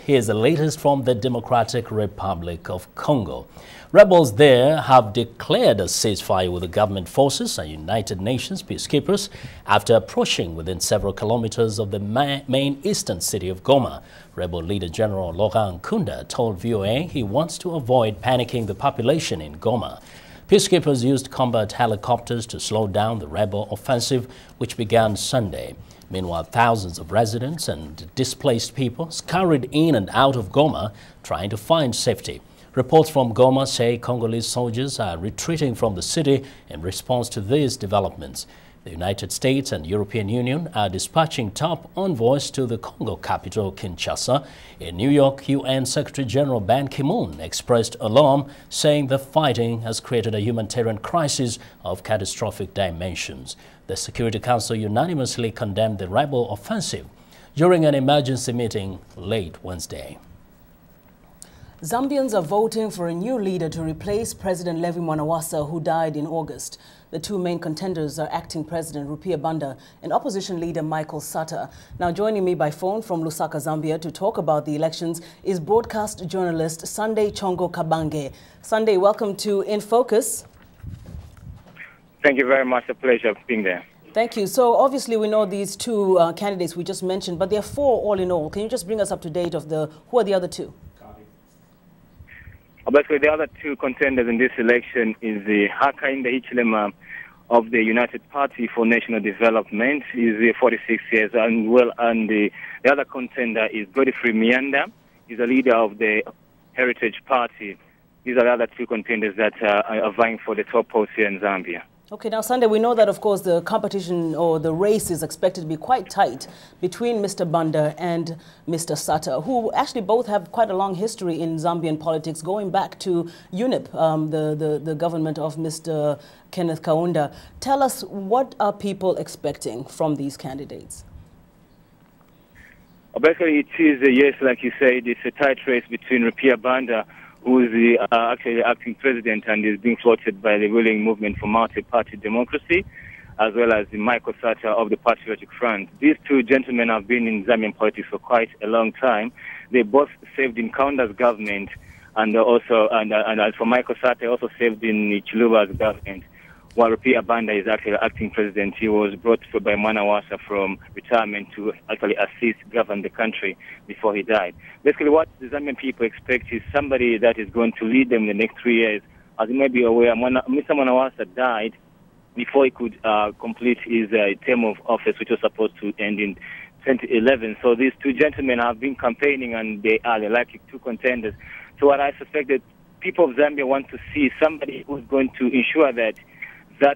Here's the latest from the Democratic Republic of Congo. Rebels there have declared a ceasefire with the government forces and United Nations peacekeepers after approaching within several kilometers of the main eastern city of Goma. Rebel leader General Laurent Nkunda told VOA he wants to avoid panicking the population in Goma. Peacekeepers used combat helicopters to slow down the rebel offensive, which began Sunday. Meanwhile, thousands of residents and displaced people scurried in and out of Goma, trying to find safety. Reports from Goma say Congolese soldiers are retreating from the city in response to these developments. The United States and European Union are dispatching top envoys to the Congo capital, Kinshasa. In New York, UN Secretary General Ban Ki-moon expressed alarm, saying the fighting has created a humanitarian crisis of catastrophic dimensions. The Security Council unanimously condemned the rebel offensive during an emergency meeting late Wednesday. Zambians are voting for a new leader to replace President Levi Mwanawasa, who died in August. The two main contenders are acting President Rupia Banda and opposition leader Michael Sata. Now joining me by phone from Lusaka, Zambia to talk about the elections is broadcast journalist Sunday Chongo Kabange. Sunday, welcome to In Focus. Thank you very much. A pleasure being there. Thank you. So obviously we know these two candidates we just mentioned, but there are four all in all. Can you just bring us up to date of who are the other two? Basically, the other two contenders in this election is the Hakainde Hichilema of the United Party for National Development. He's 46 years and the other contender is Godfrey Mianda. He's a leader of the Heritage Party. These are the other two contenders that are vying for the top post here in Zambia. Okay, now Sunday, we know that, of course, the competition or the race is expected to be quite tight between Mr. Banda and Mr. Sata, who actually both have quite a long history in Zambian politics, going back to UNIP, the government of Mr. Kenneth Kaunda. Tell us, what are people expecting from these candidates? Basically, it is, yes, like you said, it's a tight race between Rupia Banda, who is the actually acting president and is being floated by the ruling movement for multi-party democracy, as well as the Michael Sata of the Patriotic Front. These two gentlemen have been in Zambian politics for quite a long time. They both served in Kaunda's government, and as for Michael Sata, also served in Chiluba's government. While Rupia Banda is actually acting president, he was brought by Mwanawasa from retirement to actually assist govern the country before he died. Basically, what the Zambian people expect is somebody that is going to lead them in the next 3 years. As you may be aware, Mr. Mwanawasa died before he could complete his term of office, which was supposed to end in 2011. So these two gentlemen have been campaigning, and they are the likely two contenders. So what I suspect that people of Zambia want to see somebody who's going to ensure that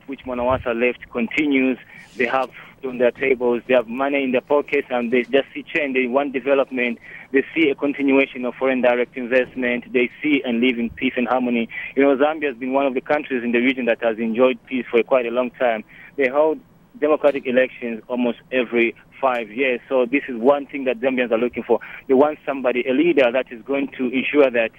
which Mwanawasa left continues. They have on their tables, they have money in their pockets, and they just see change. They want development. They see a continuation of foreign direct investment. They see and live in peace and harmony. You know, Zambia has been one of the countries in the region that has enjoyed peace for quite a long time. They hold democratic elections almost every 5 years. So this is one thing that Zambians are looking for. They want somebody, a leader that is going to ensure that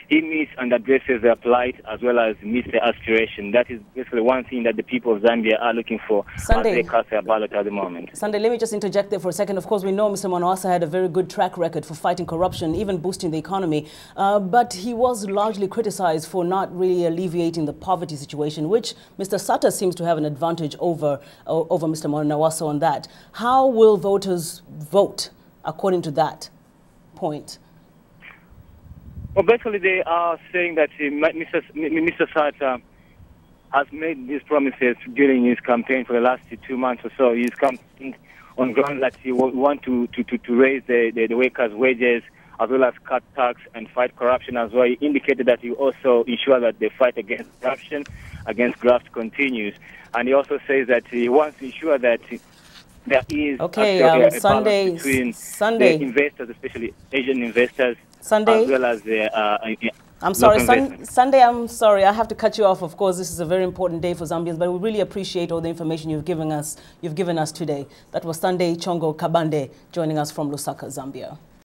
he meets and addresses their plight as well as meets their aspiration. That is basically one thing that the people of Zambia are looking for as they cast their ballot at the moment. Sunday, let me just interject there for a second. Of course, we know Mr. Mwanawasa had a very good track record for fighting corruption, even boosting the economy. But he was largely criticized for not really alleviating the poverty situation, which Mr. Sata seems to have an advantage over Mr. Mwanawasa on that. How will voters vote according to that point? Well, basically, they are saying that Mr. Sata has made these promises during his campaign for the last 2 months or so. He's campaigned on ground that he will want to raise the workers' wages, as well as cut tax and fight corruption as well. He indicated that he also ensure that the fight against corruption, against graft continues. And he also says that he wants to ensure that there is a balance between the investors, especially Asian investors, Sunday, as well as I'm sorry, Sunday, I'm sorry, I have to cut you off. Of course, this is a very important day for Zambians, but we really appreciate all the information you've given us today. That was Sunday Chongo Kabande joining us from Lusaka, Zambia.